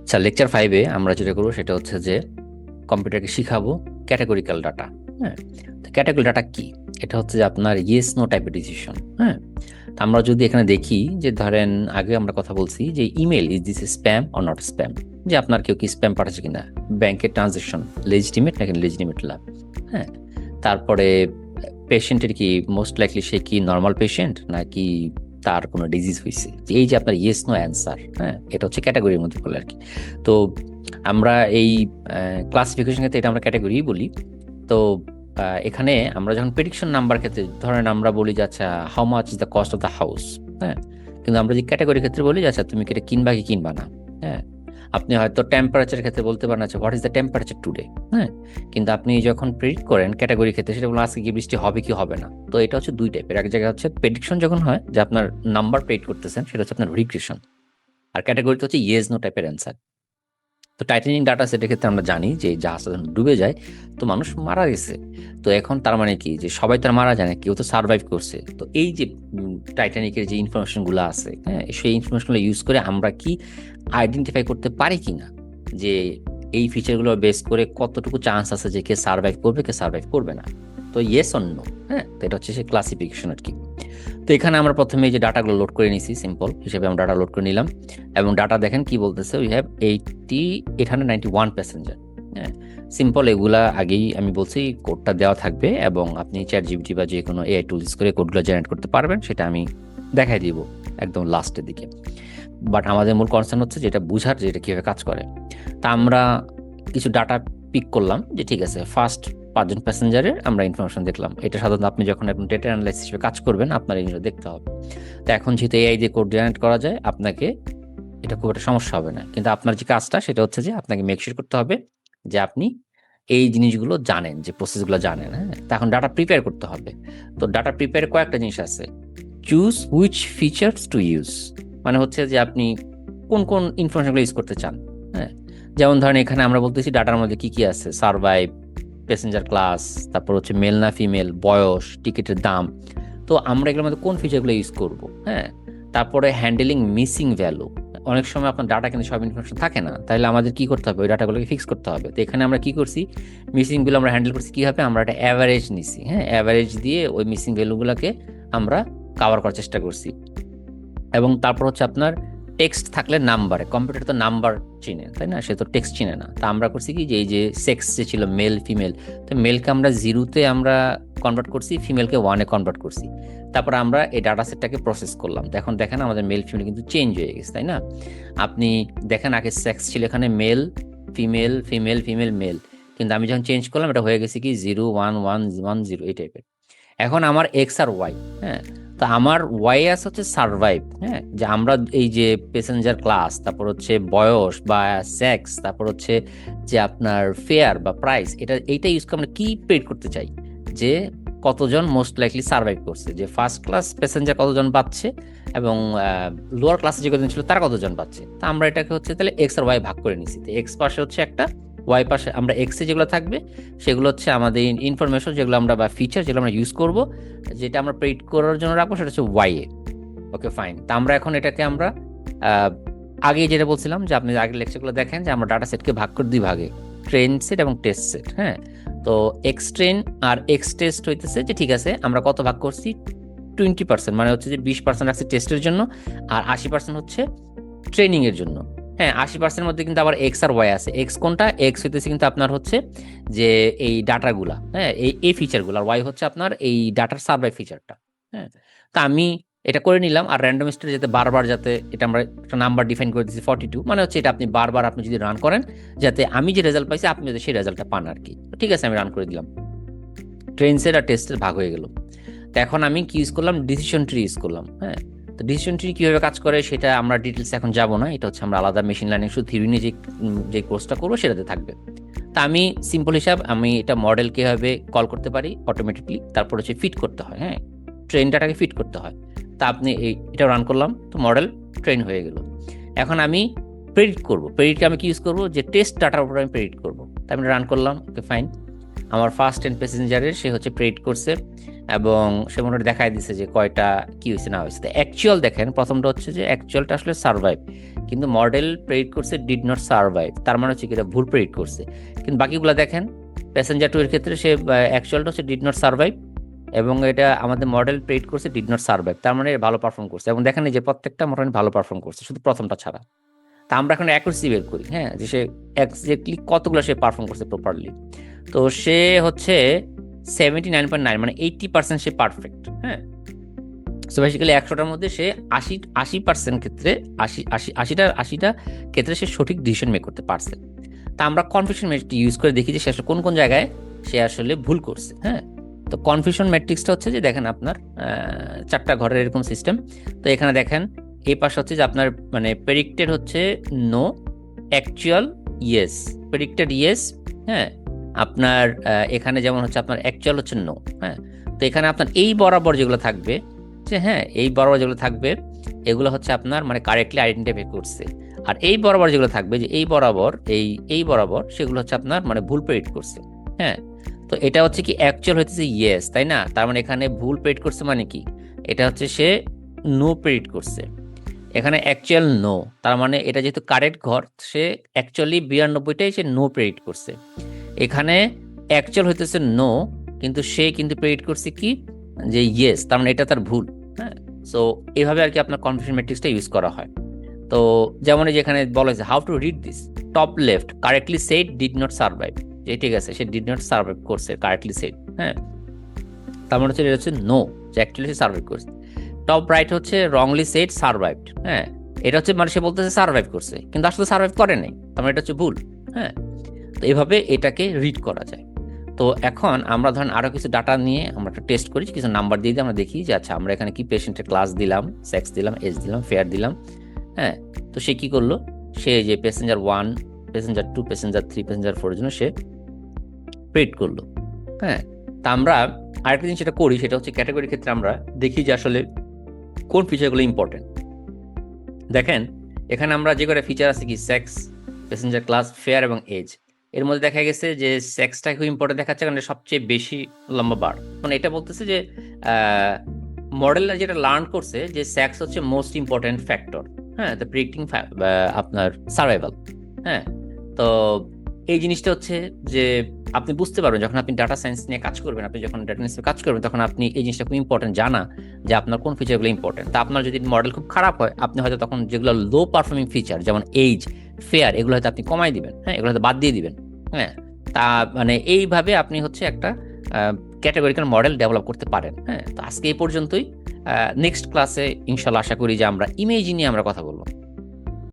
আচ্ছা, লেকচার 5-এ আমরা যেটা করবো সেটা হচ্ছে যে কম্পিউটারকে শিখাবো ক্যাটাগরিক্যাল ডাটা। হ্যাঁ, তো ক্যাটাগরি ডাটা কি? এটা হচ্ছে যে আপনার ইয়েস নো টাইপের ডিসিশন। হ্যাঁ, তো আমরা যদি এখানে দেখি যে ধরেন আগে আমরা কথা বলছি যে email is this spam or not spam, যে আপনার কেউ কি স্প্যাম পাঠাচ্ছে কিনা, ব্যাংকের ট্রানজেকশন লেজিটিমেট নাকি লেজিটিমেট লাভ। হ্যাঁ, তারপরে পেশেন্টের কি মোস্ট লাইকলি সে কি নর্মাল পেশেন্ট নাকি তার কোনো ডিজিজ হয়েছে, এই যে আপনার ইয়েস নো অ্যান্সার। হ্যাঁ, এটা হচ্ছে ক্যাটাগরির মধ্যে পড়লে আর কি। তো আমরা এই ক্লাসিফিকেশন ক্ষেত্রে এটা আমরা ক্যাটাগরি বলি। তো এখানে আমরা যখন প্রেডিকশন নাম্বার ক্ষেত্রে ধরেন আমরা বলি যে আচ্ছা how much is the cost of the house. হ্যাঁ, কিন্তু আমরা যে ক্যাটাগরি ক্ষেত্রে বলি যে আচ্ছা তুমি কি এটা কিনবা কি কিনবা না। হ্যাঁ, আপনি হয়তো টেম্পারেচার ক্ষেত্রে বলতে পারেন আচ্ছা what is the temperature today. হ্যাঁ, কিন্তু আপনি যখন প্রেডিক্ট করেন ক্যাটাগরি ক্ষেত্রে সেটা বলুন আজকে কি বৃষ্টি হবে কি হবে না। তো এটা হচ্ছে দুই টাইপের, এক জায়গায় হচ্ছে প্রেডিকশন যখন হয় যে আপনার নাম্বার প্রেডিক্ট করতেছেন সেটা হচ্ছে আপনার রিগ্রেশন, আর ক্যাটাগরিতে হচ্ছে ইয়েস নো টাইপের অ্যান্সার। তো টাইটানিক ডাটা সেটের ক্ষেত্রে আমরা জানি যে জাহাজটা যখন ডুবে যায় তো মানুষ মারা গেছে। তো এখন তার মানে কি যে সবাই তো আর মারা যায় না, কেউ তো সার্ভাইভ করছে। তো এই যে টাইটানিকের যে ইনফরমেশনগুলো আছে, হ্যাঁ, সেই ইনফরমেশনগুলো ইউজ করে আমরা কি আইডেন্টিফাই করতে পারি কিনা যে এই ফিচারগুলো বেস করে কতটুকু চান্স আছে যে কে সার্ভাইভ করবে কে সার্ভাইভ করবে না। তো ইয়েস অর নো। হ্যাঁ, তো এটা হচ্ছে সে ক্লাসিফিকেশন আর কি। তো এখানে আমরা প্রথমে এই যে ডাটাগুলো লোড করে নিছি, সিম্পল হিসেবে আমরা ডাটা লোড করে নিলাম এবং ডাটা দেখেন কি বলতেছে, উই হ্যাভ 891 প্যাসেঞ্জার। হ্যাঁ, সিম্পল, এগুলা আগেই আমি বলছি কোডটা দেওয়া থাকবে এবং আপনি চ্যাট জিপিটি বা যে কোনো এআই টুল ইউজ করে কোডগুলো জেনারেট করতে পারবেন, সেটা আমি দেখাই দিব একদম লাস্টের দিকে। বাট আমাদের মূল কনসার্ন হচ্ছে যেটা বুঝার যে এটা কীভাবে কাজ করে। তা আমরা কিছু ডাটা পিক করলাম যে ঠিক আছে ফার্স্ট 5জন প্যাসেঞ্জারের আমরা ইনফরমেশন দেখলাম। এটা সাধারণত আপনি যখন এখন ডেটা অ্যানালাইসিস হিসেবে কাজ করবেন আপনার এই জিনিসটা দেখতে হবে। তো এখন যেহেতু এআই দিয়ে কোড জেনারেট করা যায় আপনাকে এটা খুব একটা সমস্যা হবে না, কিন্তু আপনার যে কাজটা সেটা হচ্ছে যে আপনাকে মেকশিওর করতে হবে যে আপনি এই জিনিসগুলো জানেন, যে প্রসেসগুলো জানেন। হ্যাঁ, তখন ডাটা প্রিপেয়ার করতে হবে। তো ডাটা প্রিপেয়ার কয়েকটা জিনিস আছে। Choose which features to use, মানে হচ্ছে যে আপনি কোন কোন ইনফরমেশনগুলো ইউজ করতে চান। হ্যাঁ, যেমন ধরেন এখানে আমরা বলতেছি ডাটার মধ্যে কি কি আছে, সার্ভাইভ, প্যাসেঞ্জার ক্লাস, তারপর হচ্ছে মেল না ফিমেল, বয়স, টিকিটের দাম। তো আমরা এগুলোর মধ্যে কোন ফিচারগুলো ইউজ করব। হ্যাঁ, তারপরে হ্যান্ডেলিং মিসিং ভ্যালু, অনেক সময় আপনার ডাটা কিন্তু সব ইনফরমেশন থাকে না, তাহলে আমাদের কি করতে হবে, ওই ডাটাগুলোকে ফিক্স করতে হবে। তো এখানে আমরা কি করছি, মিসিংগুলো আমরা হ্যান্ডেল করছি কীভাবে, আমরা একটা অ্যাভারেজ নিছি। হ্যাঁ, অ্যাভারেজ দিয়ে ওই মিসিং ভ্যালুগুলোকে আমরা কাভার করার চেষ্টা করছি। এবং তারপর হচ্ছে আপনার টেক্সট থাকলে নাম্বারে, কম্পিউটার তো নাম্বার চিনে তাই না, সে তো টেক্সট চিনে না। তা আমরা করছি কি যে এই যে সেক্স যে ছিল মেল ফিমেল, তো মেলকে আমরা 0-তে আমরা কনভার্ট করছি, ফিমেলকে 1-এ কনভার্ট করছি। তারপর আমরা এই ডাটা সেটটাকে প্রসেস করলাম। এখন দেখেন আমাদের মেল ফিমেল কিন্তু চেঞ্জ হয়ে গেছে তাই না। আপনি দেখেন আগে সেক্স ছিল এখানে male female female female male, কিন্তু আমি যখন চেঞ্জ করলাম এটা হয়ে গেছে কি 0-1-1-1-0 এই টাইপের। এখন আমার এক্স আর ওয়াই। হ্যাঁ, তো আমার ওয়াই আছে হচ্ছে সার্ভাইভ। হ্যাঁ, যে আমরা এই যে প্যাসেঞ্জার ক্লাস, তারপর হচ্ছে বয়স বা সেক্স, তারপর হচ্ছে যে আপনার ফেয়ার বা প্রাইস, এইটা ইউজ করে আমরা কি প্রেডিক্ট করতে চাই যে কতজন মোস্ট লাইকলি সার্ভাইভ করছে, যে ফার্স্ট ক্লাস প্যাসেঞ্জার কতজন পাচ্ছে এবং লোয়ার ক্লাসে যে কতজন ছিল তারা কতজন পাচ্ছে। তা আমরা এটাকে হচ্ছে তাহলে এক্স আর ওয়াই ভাগ করে নিছি। তো এক্স পাশে হচ্ছে একটা, ওয়াই পাশে আমরা এক্সে যেগুলো থাকবে সেগুলো হচ্ছে আমাদের ইনফরমেশন যেগুলো আমরা বা ফিচার যেগুলো আমরা ইউজ করব, যেটা আমরা প্রেডিক্ট করার জন্য রাখবো সেটা হচ্ছে ওয়াই এ। Okay fine. তা আমরা এখন এটাকে আমরা আগে যেটা বলছিলাম যে আপনি আগের লেকচারগুলো দেখেন যে আমরা ডাটা সেটকে ভাগ করে 2 ভাগে, ট্রেন সেট এবং টেস্ট সেট। হ্যাঁ, তো এক্স ট্রেন আর এক্স টেস্ট হইতেছে যে ঠিক আছে আমরা কত ভাগ করছি, 20%, মানে হচ্ছে যে 20% রাখছি টেস্টের জন্য আর 80% হচ্ছে ট্রেনিং এর জন্য। হ্যাঁ, 80% মধ্যে কিন্তু আবার এক্স আর ওয়াই আছে। এক্স কোনটা, এক্স হইতেছে কিন্তু আপনার হচ্ছে যে এই ডাটাগুলা, হ্যাঁ, এই ফিচারগুলো, আর ওয়াই হচ্ছে আপনার এই ডাটার সার্ভাই ফিচারটা। হ্যাঁ, তা আমি এটা করে নিলাম। আর র্যান্ডম স্টোরে যাতে বারবার যাতে এটা আমরা একটা নাম্বার ডিফাইন করে দিচ্ছি 42, মানে হচ্ছে এটা আপনি বারবার আপনি যদি রান করেন যাতে আমি যে রেজাল্ট পাইছি আপনি যাতে সেই রেজাল্টটা পান আর কি। ঠিক আছে, আমি রান করে দিলাম। ট্রেন সেট আর টেস্টের ভাগ হয়ে গেল। তো এখন আমি কি ইউজ করলাম, ডিসিশন ট্রি ইউজ করলাম। হ্যাঁ, তো ডিসিশন ট্রি কীভাবে কাজ করে সেটা আমরা ডিটেলস এখন যাব না, এটা হচ্ছে আমরা আলাদা মেশিন লার্নিং শুধু থিওরি নিয়ে যে কোর্সটা করবো সেটাতে থাকবে। তা আমি সিম্পল হিসাব আমি এটা মডেল কীভাবে কল করতে পারি অটোমেটিকলি, তারপর হচ্ছে ফিট করতে হয়। হ্যাঁ, ট্রেন ডাটাকে ফিট করতে হয়। তা আপনি এটা রান করলাম, তো মডেল ট্রেন হয়ে গেল। এখন আমি প্রেডিক্ট করবো, প্রেডিক্টকে আমি কি ইউজ করবো, যে টেস্ট ডাটার উপর আমি প্রেডিক্ট করবো। তাই আমি রান করলাম। ওকে ফাইন, আমার ফার্স্ট 10 প্যাসেঞ্জারের সে হচ্ছে প্রেডিক্ট করছে এবং সে মোটামুটি দেখাই দিচ্ছে যে কয়টা কি হয়েছে না হয়েছে। তো অ্যাকচুয়াল দেখেন, প্রথমটা হচ্ছে যে অ্যাকচুয়ালটা আসলে সার্ভাইভ, কিন্তু মডেল প্রেডিক্ট করছে ডিড নট সার্ভাইভ, তার মানে হচ্ছে কি এটা ভুল প্রেডিক্ট করছে। কিন্তু বাকিগুলো দেখেন, প্যাসেঞ্জার 2 এর ক্ষেত্রে সে অ্যাকচুয়ালটা হচ্ছে ডিড নট সার্ভাইভ, এবং এটা আমাদের মডেল প্রেডিক্ট করছে ডিড নট সার্ভাইভ, তার মানে ভালো পারফর্ম করছে। এবং দেখেন এই যে প্রত্যেকটা মোটামুটি ভালো পারফর্ম করছে, শুধু প্রথমটা ছাড়া। তা আমরা এখন অ্যাকুরেসি বের করি, হ্যাঁ, যে সে এক্স্যাক্টলি কতগুলো সে পারফর্ম করছে প্রপারলি। তো সে হচ্ছে 79.9, মানে 80% সে পারফেক্ট, হ্যাঁ। সো বেসিক্যালি 100টার মধ্যে সে 80% ক্ষেত্রে 80টা ক্ষেত্রে সে সঠিক ডিসিশন মেক করতে পারছে। তা আমরা কনফিউশন ম্যাট্রিক্স ইউজ করে দেখি যে সে আসলে কোন কোন জায়গায় সে আসলে ভুল করছে, হ্যাঁ। তো কনফিউশন ম্যাট্রিক্সটা হচ্ছে যে দেখেন আপনার 4টা ঘরের এরকম সিস্টেম। তো এখানে দেখেন এই পাশে হচ্ছে যে আপনার মানে প্রেডিক্টেড হচ্ছে no, actual yes, predicted yes, হ্যাঁ। আপনার এখানে যেমন হচ্ছে আপনার অ্যাকচুয়াল হচ্ছে নো, হ্যাঁ। তো এখানে আপনার এই বরাবর যেগুলো থাকবে, যে হ্যাঁ এই বরাবর যেগুলো থাকবে এগুলো হচ্ছে আপনার মানে কারেক্টলি আইডেন্টিফাই করছে। আর এই বরাবর যেগুলো থাকবে, যে এই বরাবর এই বরাবর, সেগুলো হচ্ছে আপনার মানে ভুল প্রেডিক্ট করছে, হ্যাঁ। তো এটা হচ্ছে কি অ্যাকচুয়াল হইতেছে ইয়েস, তাই না? তার মানে এখানে ভুল প্রেডিক্ট করছে মানে কি, এটা হচ্ছে সে নো প্রেডিক্ট করছে। এখানে অ্যাকচুয়াল নো, তার মানে এটা যেহেতু কারেক্ট ঘর, সে অ্যাকচুয়ালি 92টাই সে নো প্রেডিক্ট করছে। এখানে অ্যাকচুয়াল হইতেছে নো, কিন্তু সে কিন্তু প্রেডিক্ট করছে কি যে ইয়েস, তার মানে এটা তার ভুল, হ্যাঁ। সো এইভাবে আর কি আপনার কনফিউশন ম্যাট্রিক্সটা ইউজ করা হয়। তো যেমন এই যেখানে বলা হয়েছে how to read this, top left correctly said did not survive, যে ঠিক আছে সে ডিড নট সার্ভাইভ করছে কারেক্টলি সেড, হ্যাঁ। তার মানে হচ্ছে এটা হচ্ছে নো, যে অ্যাকচুয়ালি সে সার্ভাইভ করছে। টপ রাইট হচ্ছে রংলি সেড সার্ভাইভড, হ্যাঁ। এটা হচ্ছে মানে সে বলতেছে সার্ভাইভ করছে, কিন্তু আসলে সার্ভাইভ করে নাই, তার মানে এটা হচ্ছে ভুল, হ্যাঁ। তো এইভাবে এটাকে রিড করা যায়। তো এখন আমরা ধরেন আরো কিছু ডাটা নিয়ে আমরা একটা টেস্ট করি, কিছু নাম্বার দিয়ে আমরা দেখি যে আচ্ছা আমরা এখানে কি পেশেন্টের ক্লাস দিলাম, সেক্স দিলাম, এজ দিলাম, ফেয়ার দিলাম, হ্যাঁ। তো সে কি করলো, সে যে প্যাসেঞ্জার 1, প্যাসেঞ্জার 2, প্যাসেঞ্জার 3, প্যাসেঞ্জার 4 এর জন্য সে প্রেড করলো, হ্যাঁ। তা আমরা আরেকটা জিনিস যেটা করি সেটা হচ্ছে ক্যাটাগরির ক্ষেত্রে আমরা দেখি যে আসলে কোন ফিচারগুলো ইম্পর্টেন্ট। দেখেন এখানে আমরা যে কটা ফিচার আছে কি সেক্স, প্যাসেঞ্জার ক্লাস, ফেয়ার এবং এজ, এর মধ্যে দেখা গেছে যে সেক্সটা খুব ইম্পর্টেন্ট দেখাচ্ছে, কারণ সবচেয়ে বেশি লম্বা বার। মানে এটা বলতেছে যে মডেলটা যেটা লার্ন করছে যে সেক্স হচ্ছে মোস্ট ইম্পর্টেন্ট ফ্যাক্টর, হ্যাঁ, দ্য প্রেডিক্টিং আপনার সার্ভাইভাল, হ্যাঁ। তো এই জিনিসটা হচ্ছে যে আপনি বুঝতে পারবেন যখন আপনি ডাটা সায়েন্স নিয়ে কাজ করবেন, আপনি যখন ডাটা সায়েন্স নিয়ে কাজ করবেন তখন আপনি এই জিনিসটা খুব ইম্পর্টেন্ট জানা যে আপনার কোন ফিচারগুলো ইম্পর্টেন্ট। তা আপনার যদি মডেল খুব খারাপ হয় আপনি হয়তো তখন যেগুলো লো পারফর্মিং ফিচার যেমন এজ, ফেয়ার, এগুলো হয়তো আপনি কমাই দিবেন, হ্যাঁ, এগুলো হয়তো বাদ দিয়ে দিবেন, হ্যাঁ। তা মানে এইভাবে আপনি হচ্ছে একটা ক্যাটাগরিক্যাল মডেল ডেভেলপ করতে পারেন, হ্যাঁ। তো আজকে এই পর্যন্তই। নেক্সট ক্লাসে ইনশাল্লাহ আশা করি যে আমরা ইমেজ নিয়ে আমরা কথা বলবো।